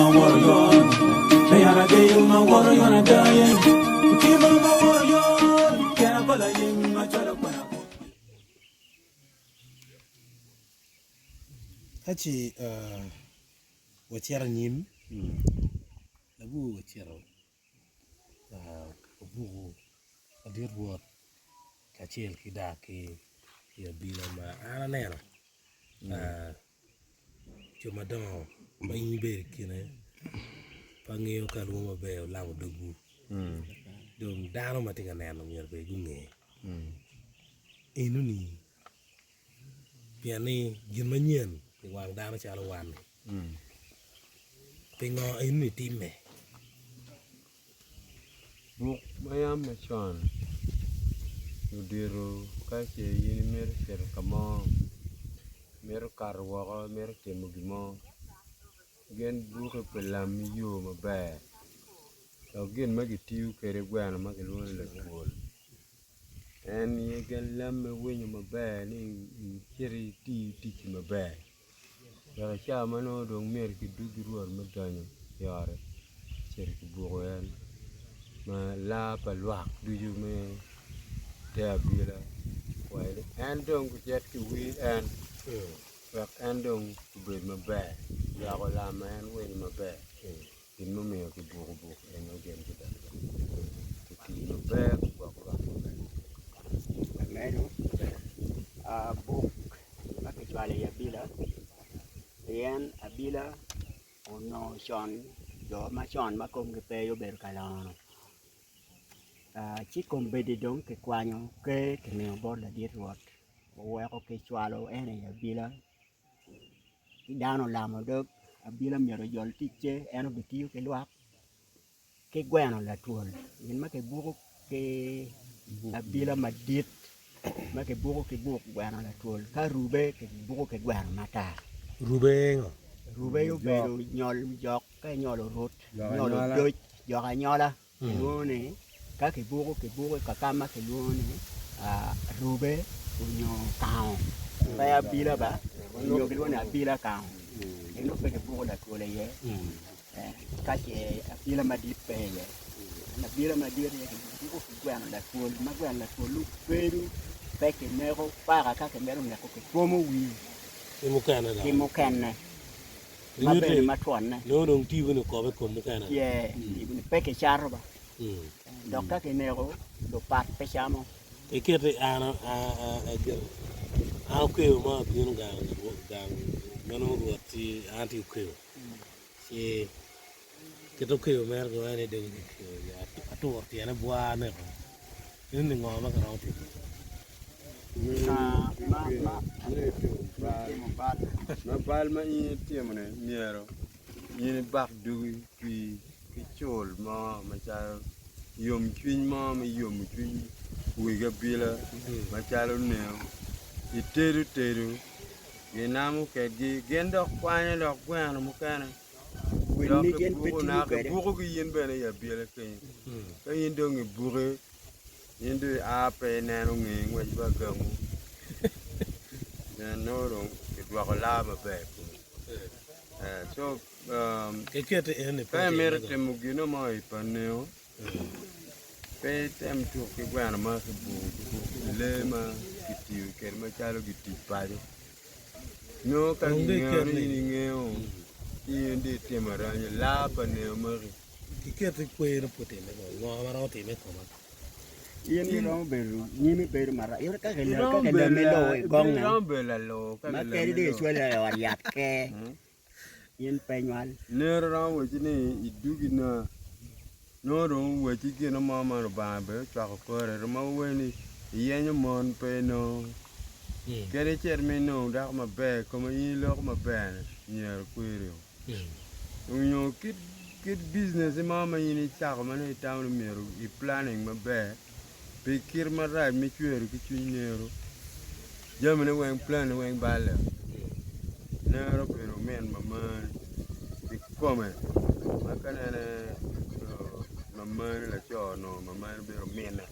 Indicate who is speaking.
Speaker 1: my warrior. They are a day my warrior and a dying. Keep on my warrior. Can I follow you? My child.
Speaker 2: Hachi wachera nyim labu wachera bugu adir wot kachel kida ke ya bila ma ana nena chuma don ba yiber kine pangeo kaluma be lawo dogu dum dano matinga neno nyer be gunge enuni piani gimanyen wang dano chalo wan pingo enuni time
Speaker 3: buk mayam machon udiro kache yini mer ser kamo mer karwa mer temugimo gen buke pelam yo maber to gen magitiu kere gwana magilwon le kol en ye gen lam winyo maber ni kiri ti tich maber ya cha mano dong mer ki dugiruor madanyo yare cher ki buwen ma la palwak duju me tabila wai en dong ku jet ki wi en wak en dong ku bed maber ya ko la man winyo maber in no me ki bugu en no gen ki da ki maber ku ko
Speaker 4: Menu book makitwale ya bila yen abila ono shon do ma shon ma kom ke pe yo ber kalano chi kom bedi dong ke kwanyo ke ne bor la dir rot o ko ke chwalo ene ya bila dano lamo dok abila mero jol tiche eno bitiu ke lwak ke gweno la tuol yin ma ke buku ke abila madit ma ke buku gweno la tuol ka rube ke buku ke gweno mata
Speaker 2: rubengo
Speaker 4: rube yo bedo nyol jok ka nyolo rot nyolo doj joka nyola luone ka ke buku ka kama ke luone rube unyo kaon ba abila ba unyo ke luone abila kaon eno pe ke buku la tuol ye ka ke abila madit pe ye na bila madit ye buku ke gweno la tuol ma gweno la tuol lu peru peke mero para ka ke mero ne ko ke tomo wi
Speaker 2: imukana da
Speaker 4: imukana mabe matwana
Speaker 2: no dong tibu no ko be ko mukana
Speaker 4: ye ibn peke charba dokka ke mero do pat pe chamo
Speaker 2: ekete ana a ko ma binu gang mano roti anti ko si keto ko mer go ane de ya ator ti ana bua ne ko ni ngoma ka roti
Speaker 3: ma bal ma in tiemne miero in bak du ki chol ma cha yom twin ma yom twin wi ga bila ma cha lo ne iteru yenamu ke gi gendo kwanye lo kwano mu kana
Speaker 4: ni gen peti
Speaker 3: na ke buku gi yin bene ya bila ke ka yin dong buku yin du a pe nanu ngi ngwe ba gamu no ke dwa ko la ma be so
Speaker 2: ekete ene
Speaker 3: pe mer te mugino ma ipaneo pe tem tu ke gwana ma ke bu le ma kitiu ke ma chalo giti pare no ka ni ngeo indi te maranya la paneo ma
Speaker 2: ekete kwere potene ko ngoma roti me ko ma
Speaker 4: yen ni no beru ni mi beru mara yo ka ke le me lo gong na
Speaker 3: bela lo ka
Speaker 4: ma ke de suele wariat ke yen peñwal
Speaker 3: ne ra wo ni idugi na no ro wo ti ke no mama ro ba be cha ko re ma wo ni yen mon pe no ke de cher me no da ma be ko ma yi lo ma be ni ku ri yo kit business mama yi cha ko ma ne ta no me ro I planning ma be pikir marai mi chweru ki chunyero jamne wen plan wen bale nero pero men mama di come makana ne mama la chono mama pero mena